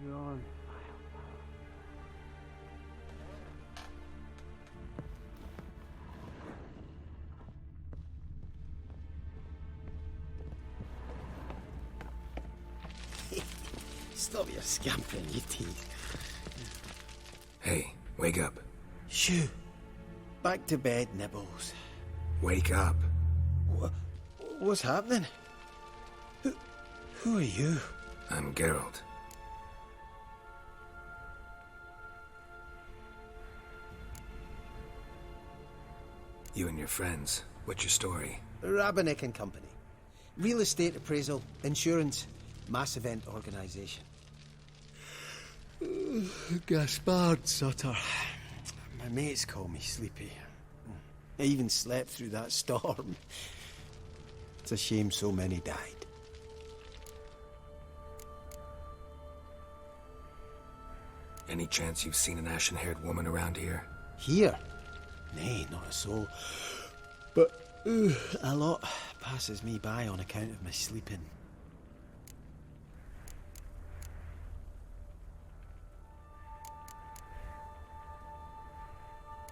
on. Stop your scampering, you tease. Hey, wake up. Shoo. Back to bed, Nibbles. Wake up. What's happening? Who are you? I'm Geralt. You and your friends, what's your story? Rabbinick and Company. Real estate appraisal, insurance, mass event organisation. Gaspard Sutter. My mates call me Sleepy. I even slept through that storm. It's a shame so many died. Any chance you've seen an ashen-haired woman around here? Here? Nay, not a soul. But a lot passes me by on account of my sleeping.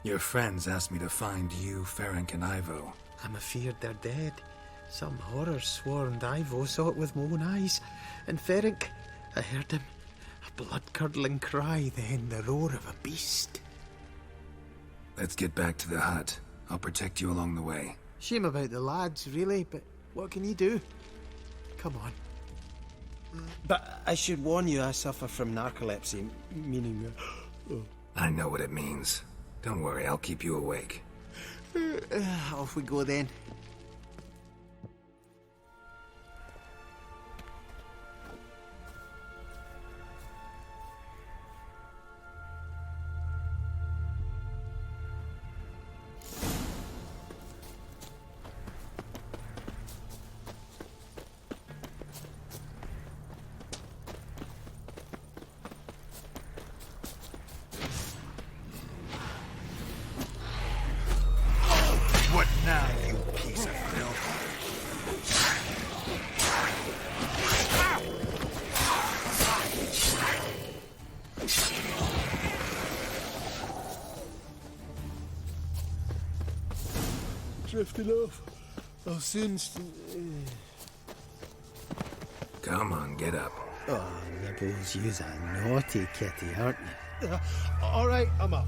Your friends asked me to find you, Ferenc, and Ivo. I'm afeard they're dead. Some horror swarmed Ivo, saw it with my own eyes. And Ferenc, I heard him. A blood-curdling cry, then the roar of a beast. Let's get back to the hut. I'll protect you along the way. Shame about the lads, really, but what can you do? Come on. But I should warn you, I suffer from narcolepsy, meaning... I know what it means. Don't worry, I'll keep you awake. Off we go then. What now, you piece of filth? Drifting off. I'll soon... Come on, get up. Oh, Nibbles, you's a naughty kitty, aren't you? All right, I'm up.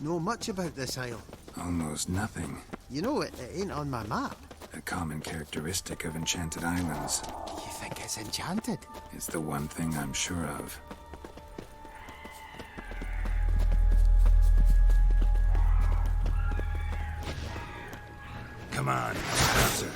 Know much about this isle? Almost nothing. You know, it ain't on my map. A common characteristic of enchanted islands. You think it's enchanted? It's the one thing I'm sure of. Come on, closer.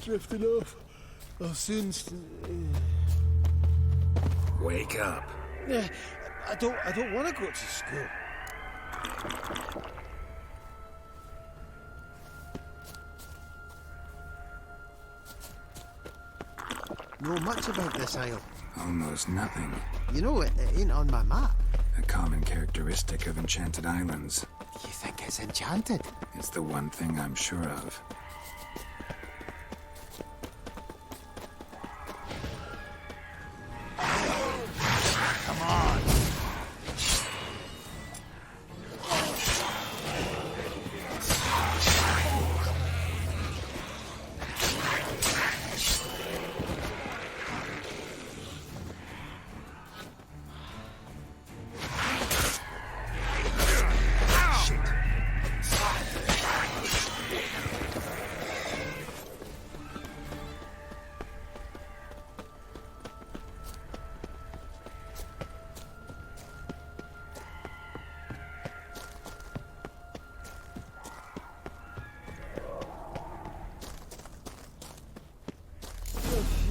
drifting off. I'll soon... Wake up. Yeah, I don't want to go to school. Know much about this isle? Almost nothing. You know, it ain't on my map. A common characteristic of enchanted islands. You think it's enchanted? It's the one thing I'm sure of. Come on!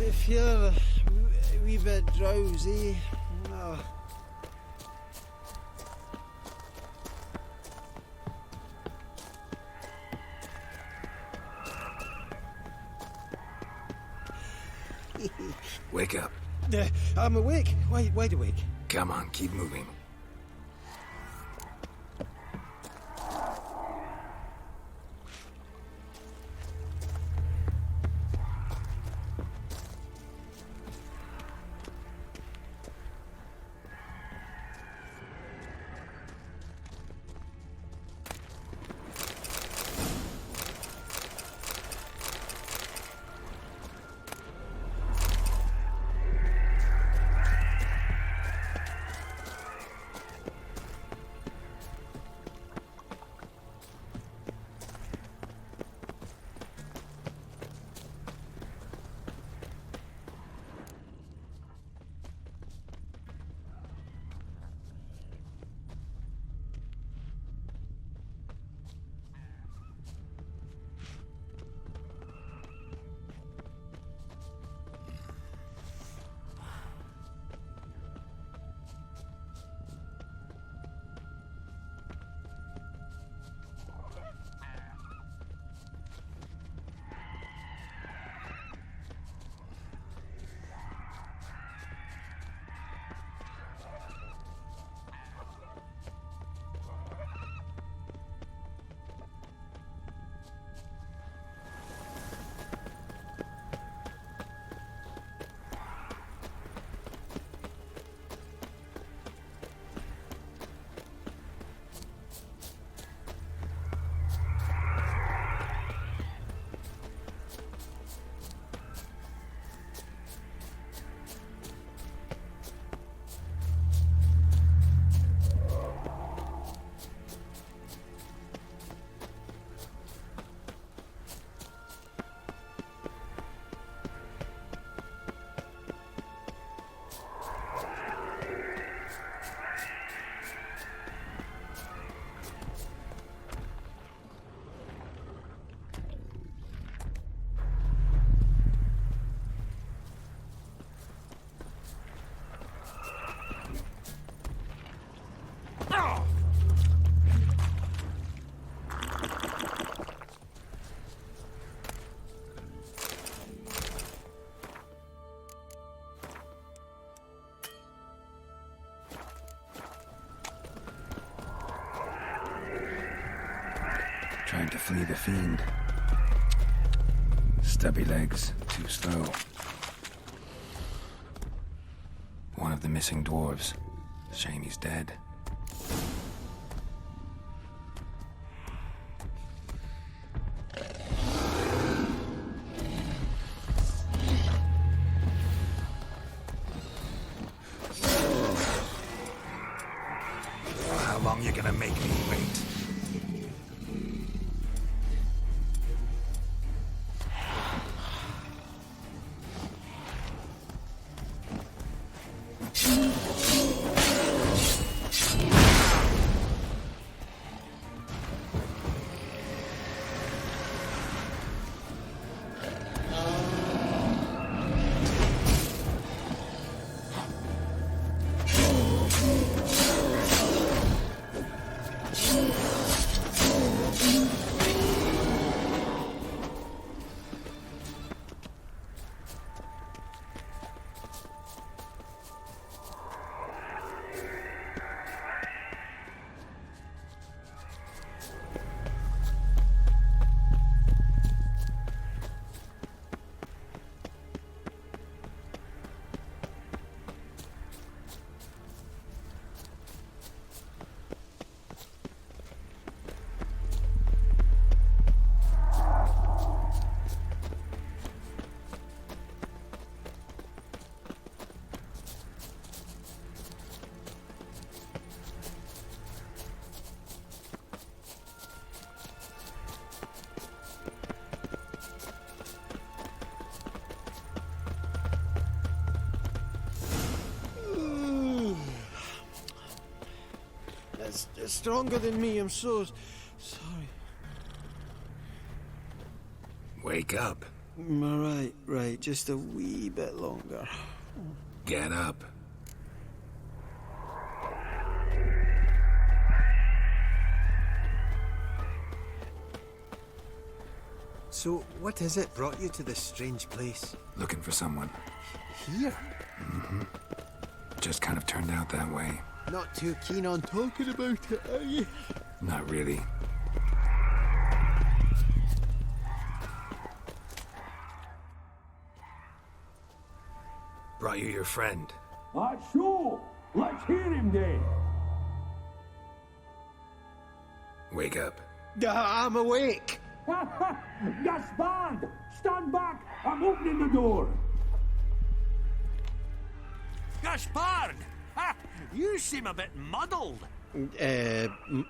If you're a wee bit drowsy... Oh. Wake up. I'm awake. Wide awake. Come on, keep moving. Trying to flee the fiend. Stubby legs, too slow. One of the missing dwarves. Shame he's dead. How long you gonna make me wait? It's stronger than me, I'm so sorry. Wake up. Right, just a wee bit longer. Get up. So, what is it brought you to this strange place? Looking for someone. Here? Just kind of turned out that way. Not too keen on talking about it, are you? Not really. Brought you your friend. Sure. Let's hear him then. Wake up. I'm awake! Gaspard! Stand back! I'm opening the door! Gaspard! Ha! You seem a bit muddled.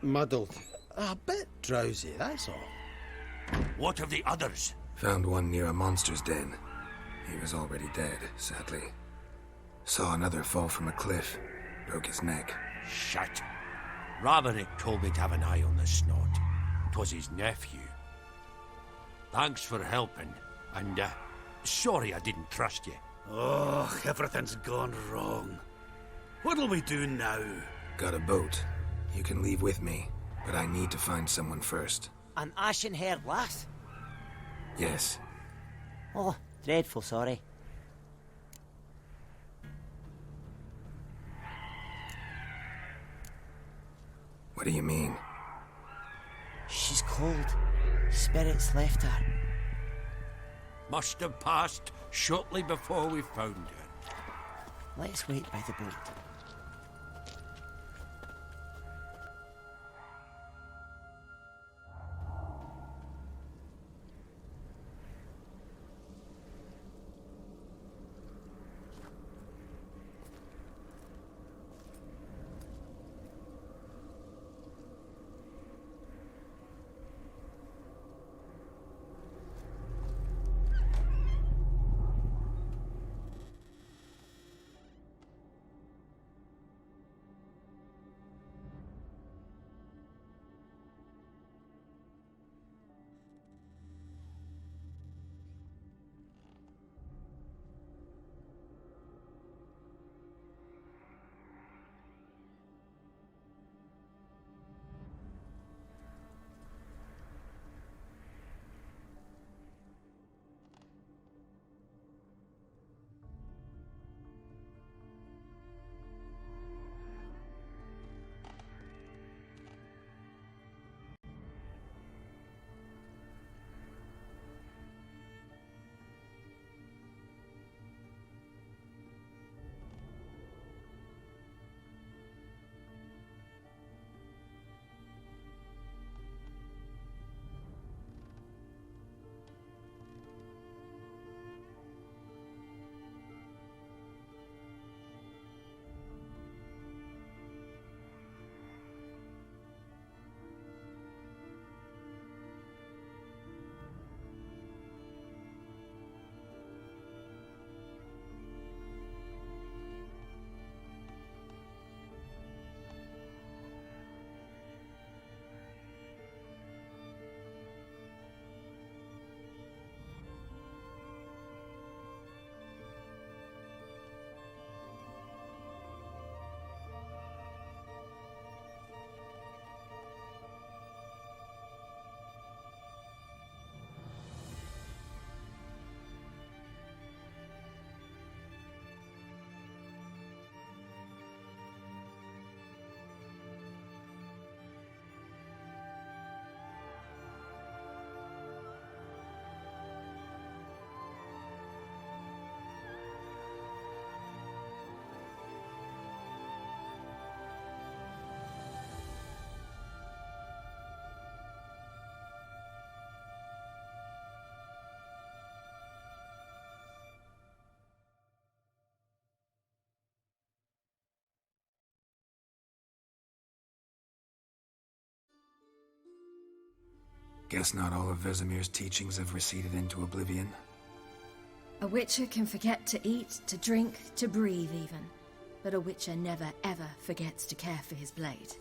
Muddled. A bit drowsy, that's all. What of the others? Found one near a monster's den. He was already dead, sadly. Saw another fall from a cliff. Broke his neck. Shit. Raverick told me to have an eye on the snot. 'Twas his nephew. Thanks for helping, and sorry I didn't trust you. Oh, everything's gone wrong. What'll we do now? Got a boat. You can leave with me, but I need to find someone first. An ashen-haired lass? Yes. Oh, dreadful sorry. What do you mean? She's cold. Spirits left her. Must have passed shortly before we found her. Let's wait by the boat. Guess not all of Vesemir's teachings have receded into oblivion. A witcher can forget to eat, to drink, to breathe even. But a witcher never ever forgets to care for his blade.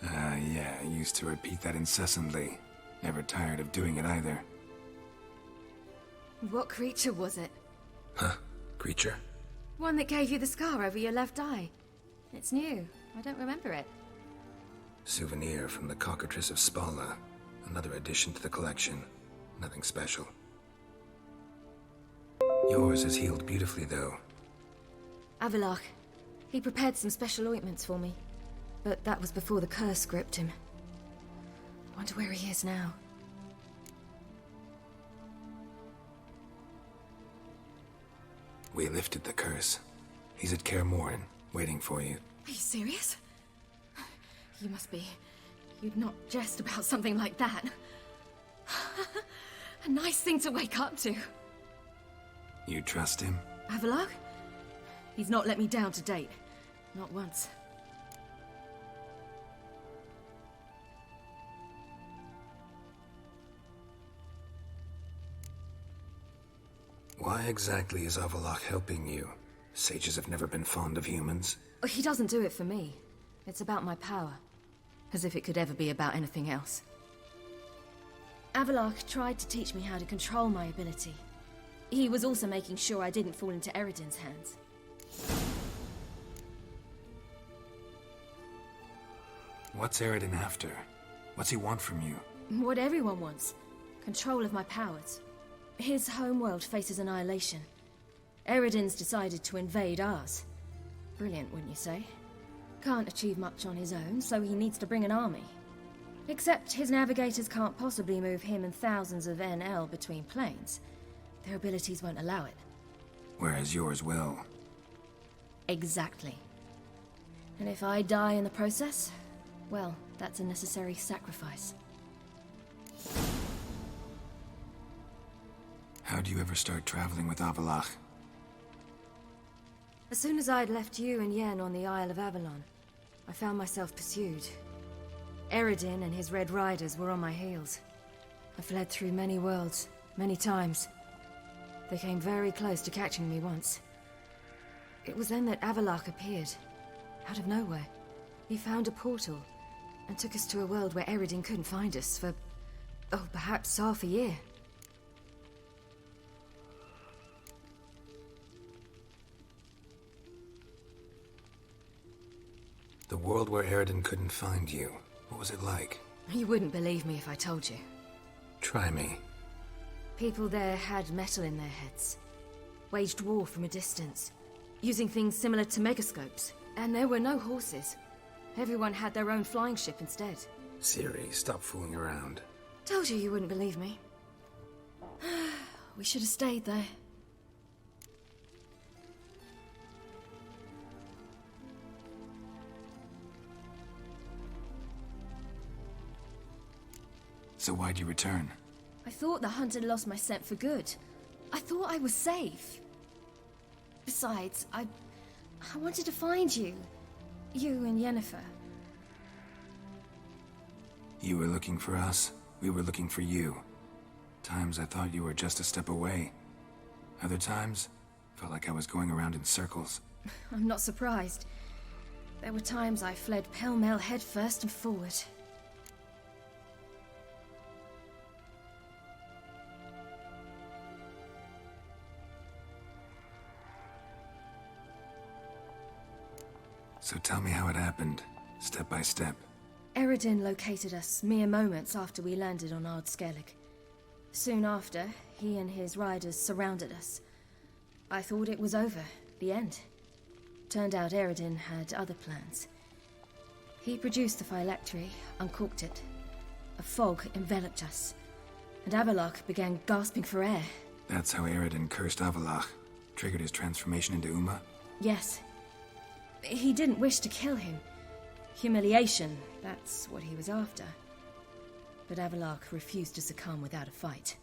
Yeah, I used to repeat that incessantly. Never tired of doing it either. What creature was it? Huh? Creature? One that gave you the scar over your left eye. It's new. I don't remember it. Souvenir from the Cockatrice of Spala. Another addition to the collection. Nothing special. Yours is healed beautifully, though. Avalok. He prepared some special ointments for me. But that was before the curse gripped him. Wonder where he is now. We lifted the curse. He's at Kaer Morhen, waiting for you. Are you serious? You must be. You'd not jest about something like that. A nice thing to wake up to. You trust him? Avalok? He's not let me down to date. Not once. Why exactly is Avalok helping you? Sages have never been fond of humans. He doesn't do it for me. It's about my power. As if it could ever be about anything else. Avalok tried to teach me how to control my ability. He was also making sure I didn't fall into Eredin's hands. What's Eredin after? What's he want from you? What everyone wants. Control of my powers. His homeworld faces annihilation. Eredin's decided to invade ours. Brilliant, wouldn't you say? Can't achieve much on his own, so he needs to bring an army. Except his navigators can't possibly move him and thousands of NL between planes. Their abilities won't allow it. Whereas yours will. Exactly. And if I die in the process, well, that's a necessary sacrifice. How'd you ever start traveling with Avalok? As soon as I'd left you and Yen on the Isle of Avalon, I found myself pursued. Eredin and his Red Riders were on my heels. I fled through many worlds, many times. They came very close to catching me once. It was then that Avalok appeared, out of nowhere. He found a portal, and took us to a world where Eredin couldn't find us for, oh, perhaps half a year. The world where Eredin couldn't find you. What was it like? You wouldn't believe me if I told you. Try me. People there had metal in their heads. Waged war from a distance, using things similar to megascopes. And there were no horses. Everyone had their own flying ship instead. CIRI, stop fooling around. Told you you wouldn't believe me. We should have stayed there. So why'd you return? I thought the hunt had lost my scent for good. I thought I was safe. Besides, I wanted to find you. You and Yennefer. You were looking for us. We were looking for you. Times I thought you were just a step away. Other times, felt like I was going around in circles. I'm not surprised. There were times I fled pell-mell headfirst and forward. So tell me how it happened, step by step. Eredin located us mere moments after we landed on Ard Skellig. Soon after, he and his riders surrounded us. I thought it was over, the end. Turned out Eredin had other plans. He produced the phylactery, uncorked it. A fog enveloped us, and Avalok began gasping for air. That's how Eredin cursed Avalok, triggered his transformation into Uma? Yes. He didn't wish to kill him. Humiliation, that's what he was after. But Avalok refused to succumb without a fight.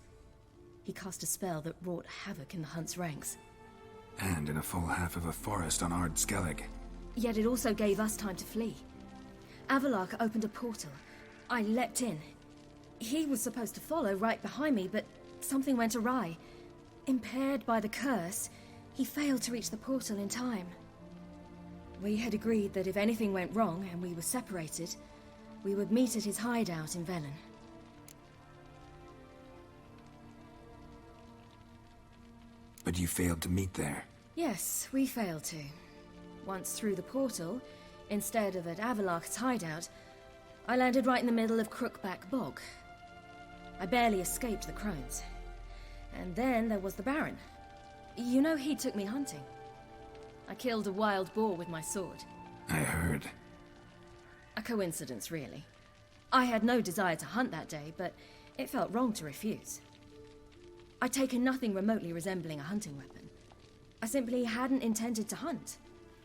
He cast a spell that wrought havoc in the Hunt's ranks. And in a full half of a forest on Ard Skellig. Yet it also gave us time to flee. Avalok opened a portal. I leapt in. He was supposed to follow right behind me, but something went awry. Impaired by the curse, he failed to reach the portal in time. We had agreed that if anything went wrong and we were separated, we would meet at his hideout in Velen. But you failed to meet there. Yes, we failed to. Once through the portal, instead of at Avalok's hideout, I landed right in the middle of Crookback Bog. I barely escaped the crones. And then there was the Baron. You know, he took me hunting. I killed a wild boar with my sword. I heard. A coincidence, really. I had no desire to hunt that day, but it felt wrong to refuse. I'd taken nothing remotely resembling a hunting weapon. I simply hadn't intended to hunt.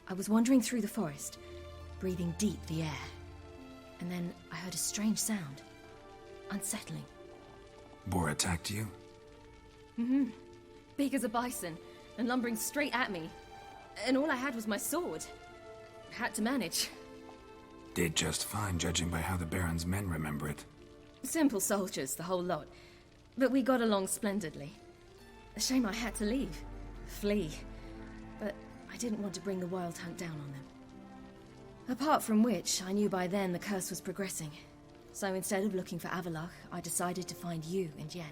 I was wandering through the forest, breathing deep the air. And then I heard a strange sound. Unsettling. Boar attacked you? Mm-hmm. Big as a bison, and lumbering straight at me. And all I had was my sword. Had to manage. Did just fine, judging by how the Baron's men remember it. Simple soldiers, the whole lot. But we got along splendidly. A shame I had to leave. Flee. But I didn't want to bring the wild hunt down on them. Apart from which, I knew by then the curse was progressing. So instead of looking for Avalok, I decided to find you and Yen.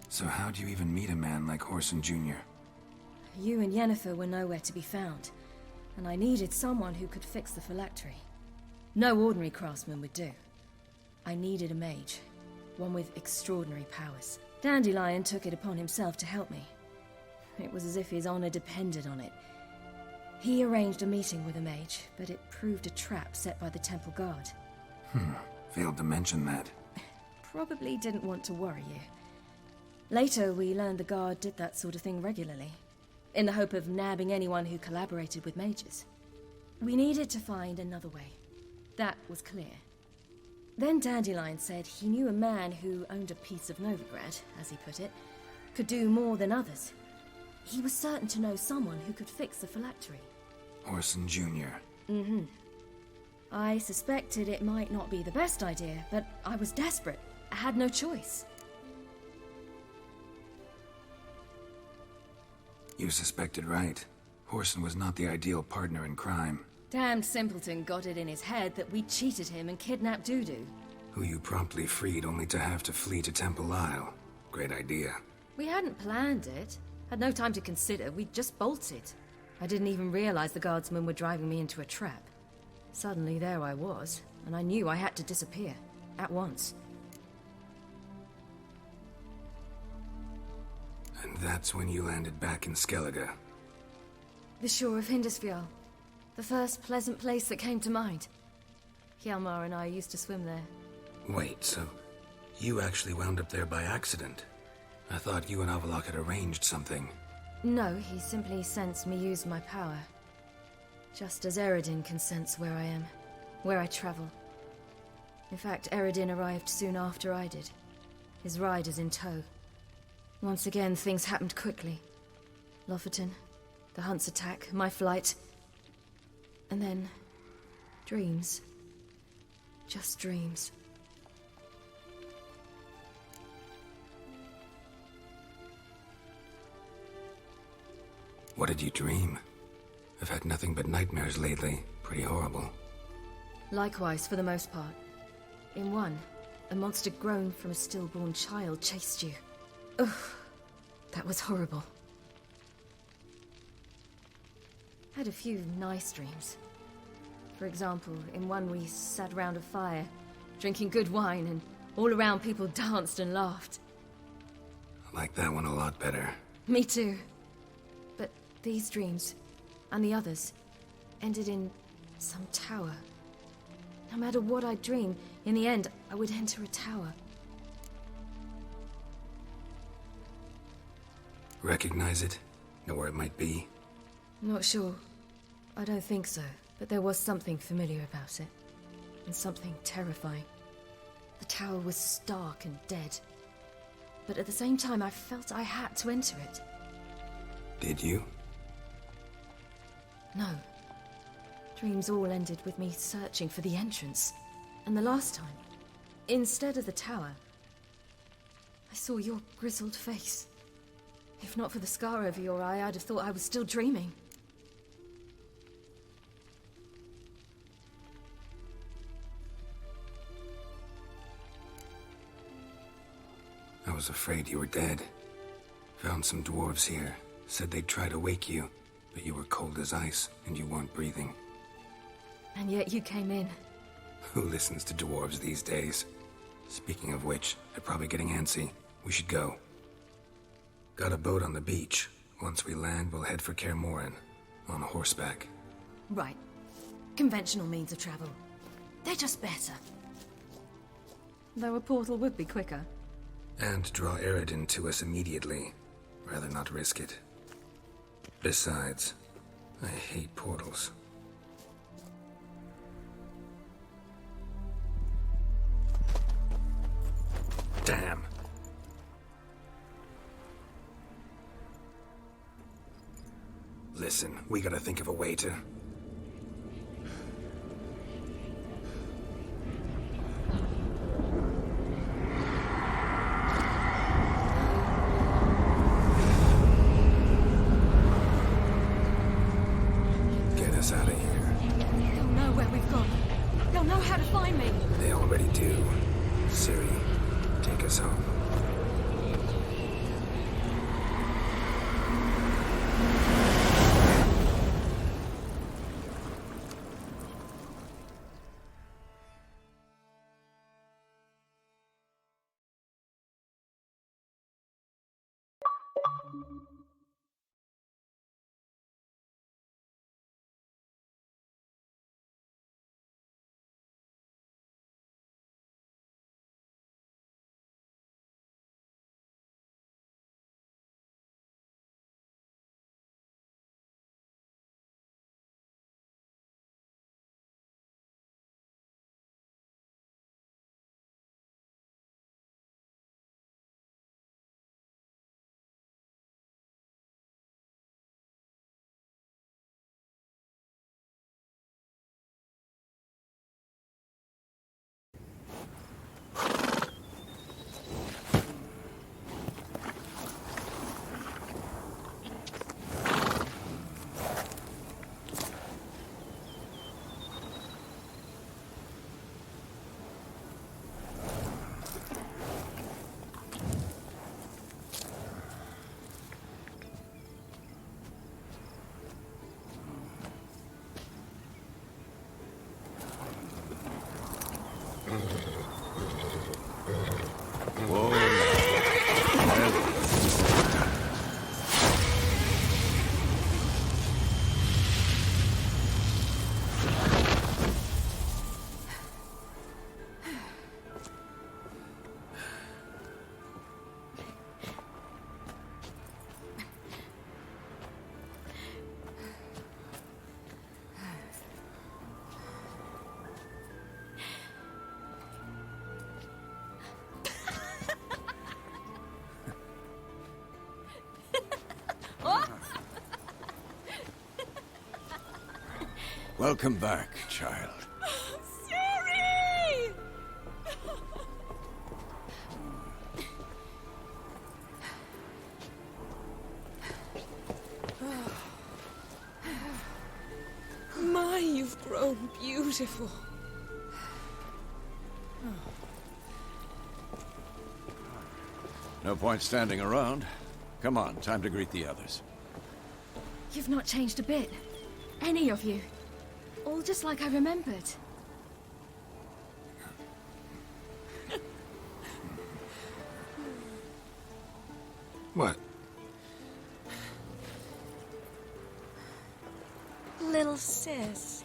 So how'd you even meet a man like Horson Jr.? You and Yennefer were nowhere to be found, and I needed someone who could fix the phylactery. No ordinary craftsman would do. I needed a mage, one with extraordinary powers. Dandelion took it upon himself to help me. It was as if his honor depended on it. He arranged a meeting with a mage, but it proved a trap set by the temple guard. Failed to mention that. Probably didn't want to worry you. Later, we learned the guard did that sort of thing regularly, in the hope of nabbing anyone who collaborated with mages. We needed to find another way. That was clear. Then Dandelion said he knew a man who owned a piece of Novigrad, as he put it, could do more than others. He was certain to know someone who could fix the phylactery. Horson Jr. Mm-hmm. I suspected it might not be the best idea, but I was desperate. I had no choice. You suspected right. Horson was not the ideal partner in crime. Damned simpleton got it in his head that we cheated him and kidnapped Dudu. Who you promptly freed only to have to flee to Temple Isle. Great idea. We hadn't planned it. Had no time to consider. We just bolted. I didn't even realize the guardsmen were driving me into a trap. Suddenly there I was, and I knew I had to disappear. At once. And that's when you landed back in Skellige. The shore of Hindisfjall. The first pleasant place that came to mind. Hjalmar and I used to swim there. Wait, so you actually wound up there by accident? I thought you and Avalok had arranged something. No, he simply sensed me use my power. Just as Eredin can sense where I am, where I travel. In fact, Eredin arrived soon after I did. His riders in tow. Once again, things happened quickly. Lofoten, the hunt's attack, my flight. And then, dreams. Just dreams. What did you dream? I've had nothing but nightmares lately. Pretty horrible. Likewise, for the most part. In one, a monster grown from a stillborn child chased you. Ugh, that was horrible. Had a few nice dreams. For example, in one we sat around a fire, drinking good wine, and all around people danced and laughed. I like that one a lot better. Me too. But these dreams, and the others, ended in some tower. No matter what I dreamed, in the end, I would enter a tower. Recognize it? Know where it might be? Not sure. I don't think so, but there was something familiar about it. And something terrifying. The tower was stark and dead. But at the same time, I felt I had to enter it. Did you? No. Dreams all ended with me searching for the entrance. And the last time, instead of the tower, I saw your grizzled face. If not for the scar over your eye, I'd have thought I was still dreaming. I was afraid you were dead. Found some dwarves here. Said they'd try to wake you, but you were cold as ice and you weren't breathing. And yet you came in. Who listens to dwarves these days? Speaking of which, they're probably getting antsy. We should go. Got a boat on the beach. Once we land, we'll head for Kaer Morhen. On horseback. Right. Conventional means of travel. They're just better. Though a portal would be quicker. And draw Eredin to us immediately. Rather not risk it. Besides, I hate portals. Damn. Listen, we gotta think of a way to... Get us out of here. They'll know where we've gone. They'll know how to find me. They already do. Ciri, take us home. Welcome back, child. CIRI! My, you've grown beautiful. No point standing around. Come on, time to greet the others. You've not changed a bit. Any of you. All just like I remembered. What? Little sis.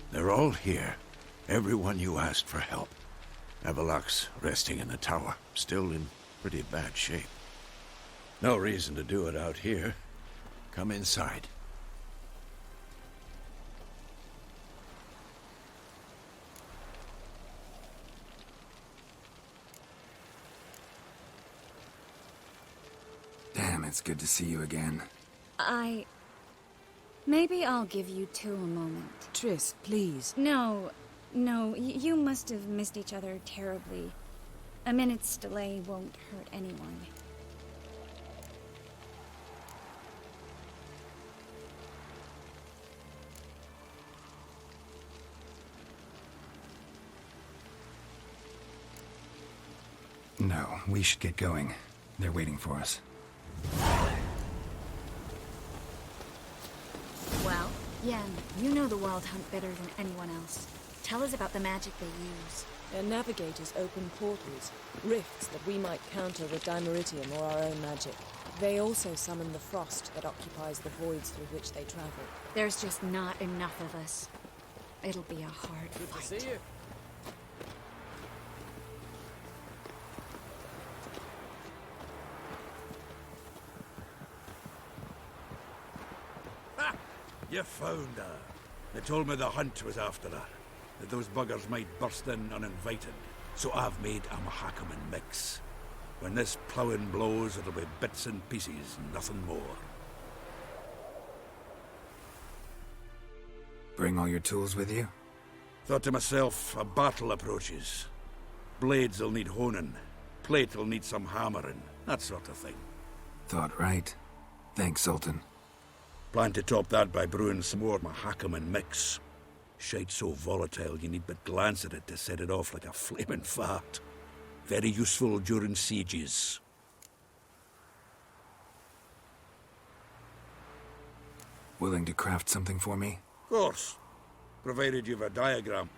They're all here. Everyone you asked for help. Avalok's resting in the tower, still in pretty bad shape. No reason to do it out here. Come inside. It's good to see you again. Maybe I'll give you two a moment. Triss, please. No, you must have missed each other terribly. A minute's delay won't hurt anyone. No, we should get going. They're waiting for us. Well, Yen, you know the Wild Hunt better than anyone else. Tell us about the magic they use. Their navigators open portals, rifts that we might counter with Dimeritium or our own magic. They also summon the frost that occupies the voids through which they travel. There's just not enough of us. It'll be a hard fight. Good to see you. You found her. They told me the hunt was after her, that those buggers might burst in uninvited. So I've made a Mahakaman mix. When this ploughing blows, it'll be bits and pieces, nothing more. Bring all your tools with you? Thought to myself, a battle approaches. Blades will need honing, plate will need some hammering, that sort of thing. Thought right. Thanks, Sultan. Plan to top that by brewing some more Mahakaman mix. Shite so volatile you need but glance at it to set it off like a flaming fart. Very useful during sieges. Willing to craft something for me? Of course, provided you've a diagram.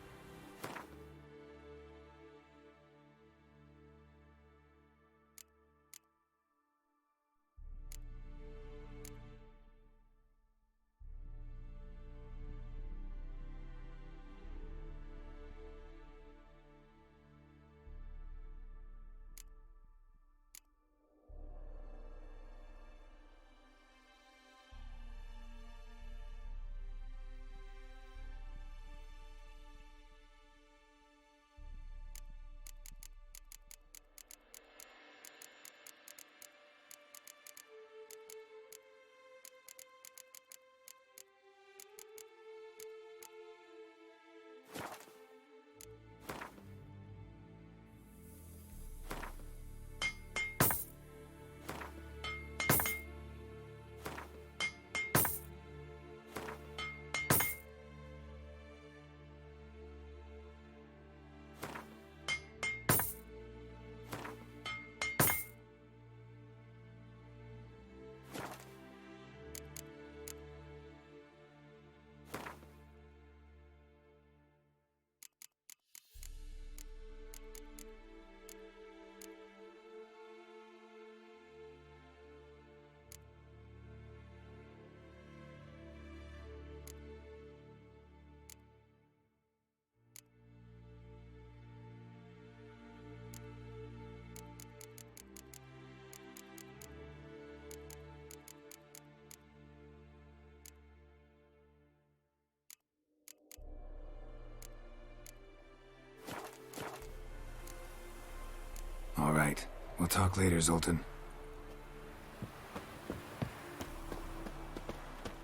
All right. We'll talk later, Zoltan.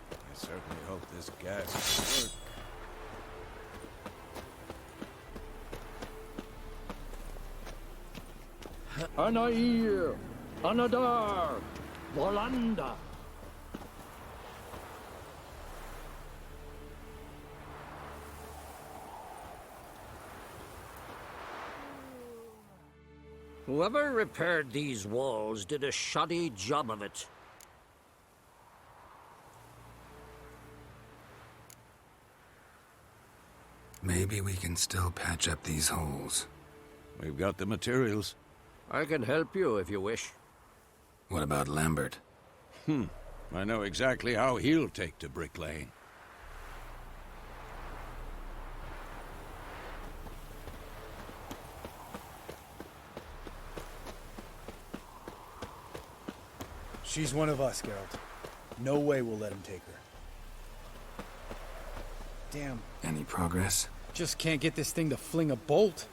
I certainly hope this gas will work. Anair, Anadar, Volanda. Whoever repaired these walls did a shoddy job of it. Maybe we can still patch up these holes. We've got the materials. I can help you if you wish. What about Lambert? I know exactly how he'll take to bricklaying. She's one of us, Geralt. No way we'll let him take her. Damn. Any progress? Just can't get this thing to fling a bolt.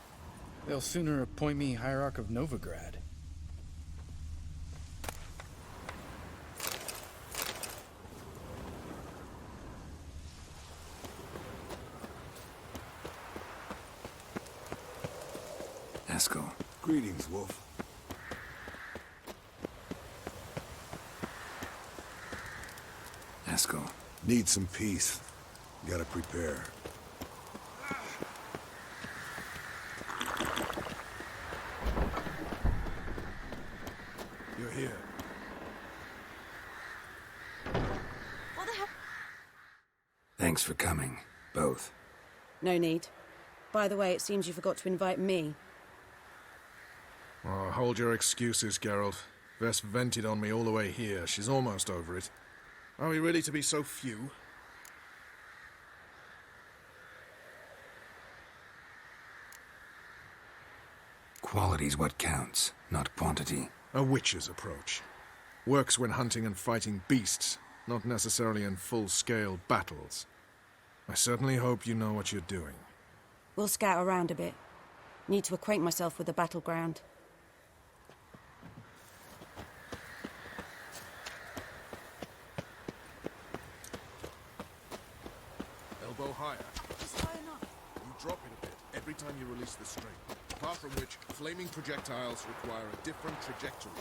They'll sooner appoint me Hierarch of Novigrad. Haskell. Greetings, Wolf. Haskell. Need some peace. Gotta prepare. You're here. What the hell? Thanks for coming, both. No need. By the way, it seems you forgot to invite me. Oh, hold your excuses, Geralt. Vess vented on me all the way here. She's almost over it. Are we ready to be so few? Quality's what counts, not quantity. A witch's approach. Works when hunting and fighting beasts, not necessarily in full-scale battles. I certainly hope you know what you're doing. We'll scout around a bit. Need to acquaint myself with the battleground. Elbow higher. Just high enough. You drop it a bit every time you release the string. Apart from which, flaming projectiles require a different trajectory.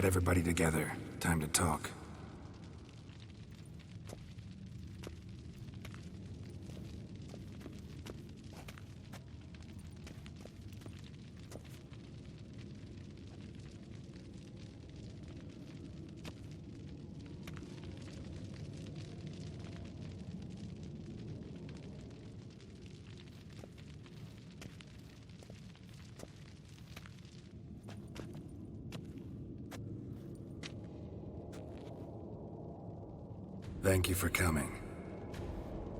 Get everybody together. Time to talk. Thank you for coming.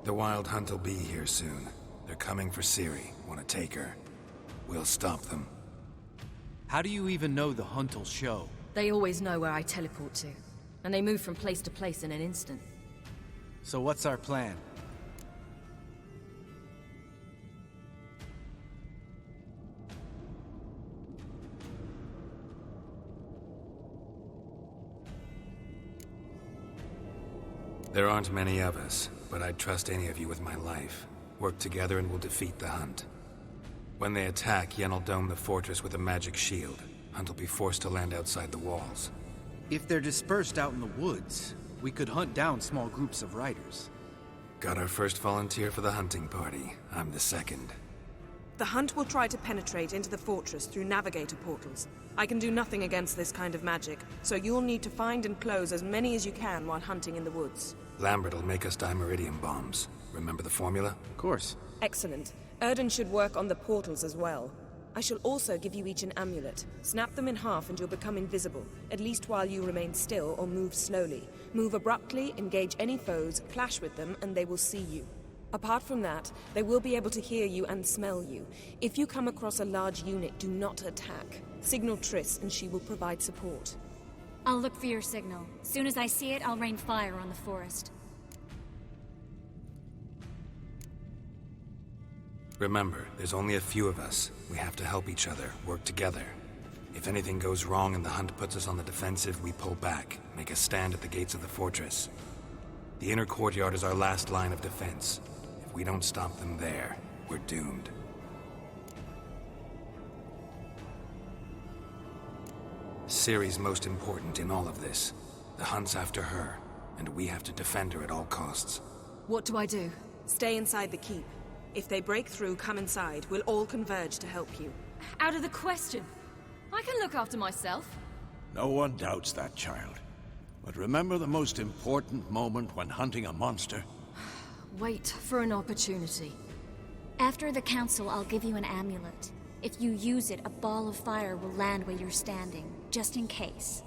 The Wild Hunt will be here soon. They're coming for CIRI. Want to take her? We'll stop them. How do you even know the Hunt will show? They always know where I teleport to, and they move from place to place in an instant. So what's our plan? There aren't many of us, but I'd trust any of you with my life. Work together and we'll defeat the Hunt. When they attack, Yen will dome the fortress with a magic shield. Hunt will be forced to land outside the walls. If they're dispersed out in the woods, we could hunt down small groups of riders. Got our first volunteer for the hunting party. I'm the second. The Hunt will try to penetrate into the fortress through navigator portals. I can do nothing against this kind of magic, so you'll need to find and close as many as you can while hunting in the woods. Lambert will make us dimeridium bombs. Remember the formula? Of course. Excellent. Erden should work on the portals as well. I shall also give you each an amulet. Snap them in half and you'll become invisible, at least while you remain still or move slowly. Move abruptly, engage any foes, clash with them, and they will see you. Apart from that, they will be able to hear you and smell you. If you come across a large unit, do not attack. Signal Triss and she will provide support. I'll look for your signal. Soon as I see it, I'll rain fire on the forest. Remember, there's only a few of us. We have to help each other, work together. If anything goes wrong and the Hunt puts us on the defensive, we pull back, make a stand at the gates of the fortress. The inner courtyard is our last line of defense. If we don't stop them there, we're doomed. CIRI's most important in all of this. The Hunt's after her, and we have to defend her at all costs. What do I do? Stay inside the keep. If they break through, come inside. We'll all converge to help you. Out of the question. I can look after myself. No one doubts that, child. But remember the most important moment when hunting a monster? Wait for an opportunity. After the council, I'll give you an amulet. If you use it, a ball of fire will land where you're standing, just in case.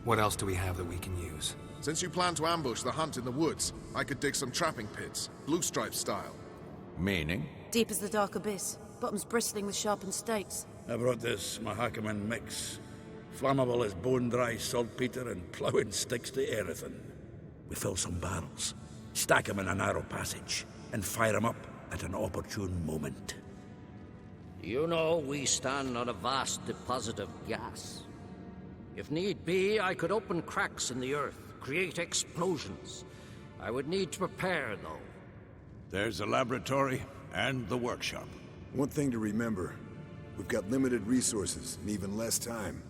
What else do we have that we can use? Since you plan to ambush the Hunt in the woods, I could dig some trapping pits, blue stripe style. Meaning? Deep as the dark abyss, bottoms bristling with sharpened stakes. I brought this Mahakaman mix. Flammable as bone-dry saltpeter and ploughing sticks to everything. We fill some barrels, stack them in a narrow passage, and fire them up at an opportune moment. You know, we stand on a vast deposit of gas. If need be, I could open cracks in the earth, create explosions. I would need to prepare, though. There's the laboratory and the workshop. One thing to remember, we've got limited resources and even less time.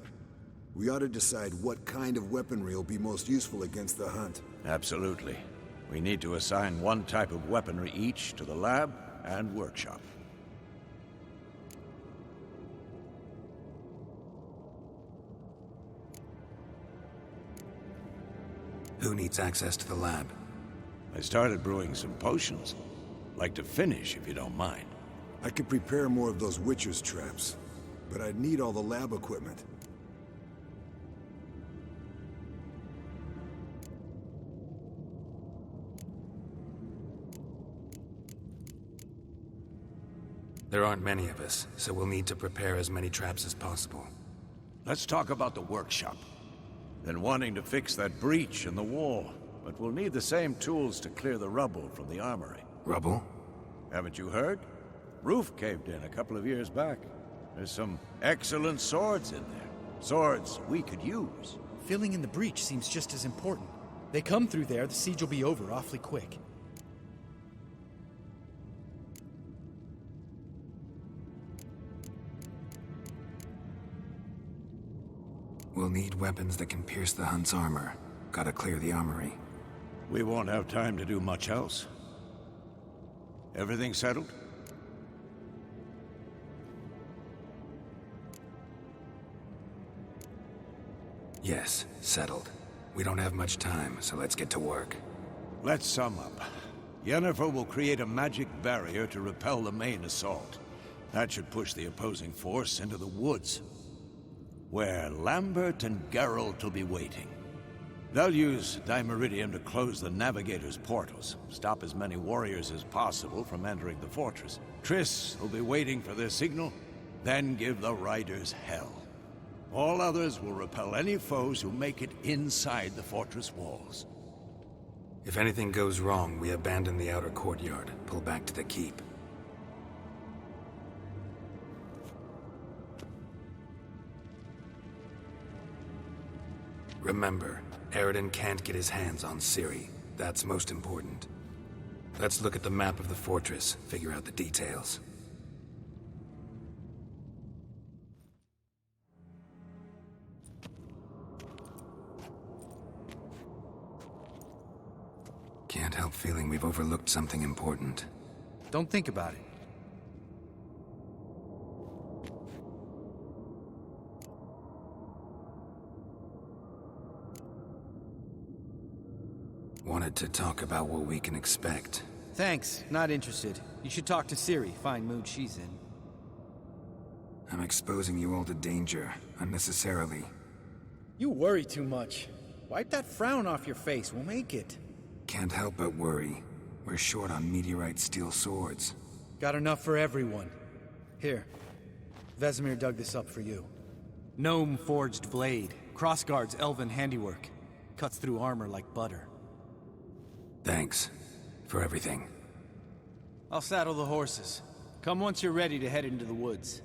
We ought to decide what kind of weaponry will be most useful against the Hunt. Absolutely. We need to assign one type of weaponry each to the lab and workshop. Who needs access to the lab? I started brewing some potions. Like to finish, if you don't mind. I could prepare more of those Witcher's traps, but I'd need all the lab equipment. There aren't many of us, so we'll need to prepare as many traps as possible. Let's talk about the workshop. Been wanting to fix that breach in the wall, but we'll need the same tools to clear the rubble from the armory. Rubble? Haven't you heard? Roof caved in a couple of years back. There's some excellent swords in there. Swords we could use. Filling in the breach seems just as important. They come through there, the siege will be over awfully quick. We'll need weapons that can pierce the Hunt's armor. Gotta clear the armory. We won't have time to do much else. Everything settled? Yes, settled. We don't have much time, so let's get to work. Let's sum up. Yennefer will create a magic barrier to repel the main assault. That should push the opposing force into the woods, where Lambert and Geralt will be waiting. They'll use Dimeridium to close the Navigator's portals, stop as many warriors as possible from entering the fortress. Triss will be waiting for their signal, then give the riders hell. All others will repel any foes who make it inside the fortress walls. If anything goes wrong, we abandon the outer courtyard, pull back to the keep. Remember, Eridan can't get his hands on CIRI. That's most important. Let's look at the map of the fortress, figure out the details. Can't help feeling we've overlooked something important. Don't think about it. Wanted to talk about what we can expect. Thanks, not interested. You should talk to CIRI, fine mood she's in. I'm exposing you all to danger, unnecessarily. You worry too much. Wipe that frown off your face, we'll make it. Can't help but worry. We're short on meteorite steel swords. Got enough for everyone. Here. Vesemir dug this up for you. Gnome-forged blade. Crossguard's elven handiwork. Cuts through armor like butter. Thanks. For everything. I'll saddle the horses. Come once you're ready to head into the woods.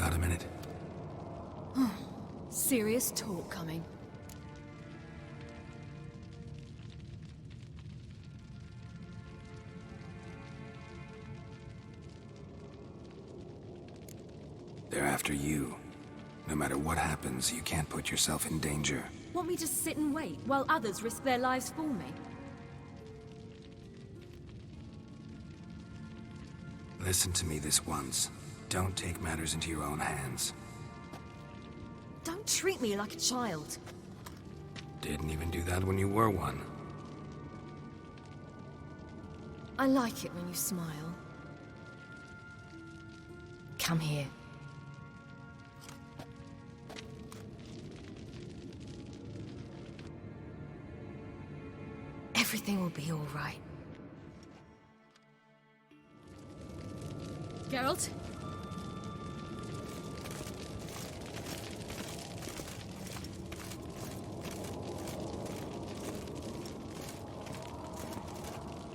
got a minute? Serious talk coming. They're after you. No matter what happens, you can't put yourself in danger. Want me to sit and wait while others risk their lives for me? Listen to me this once. Don't take matters into your own hands. Don't treat me like a child. Didn't even do that when you were one. I like it when you smile. Come here. Everything will be all right. Geralt,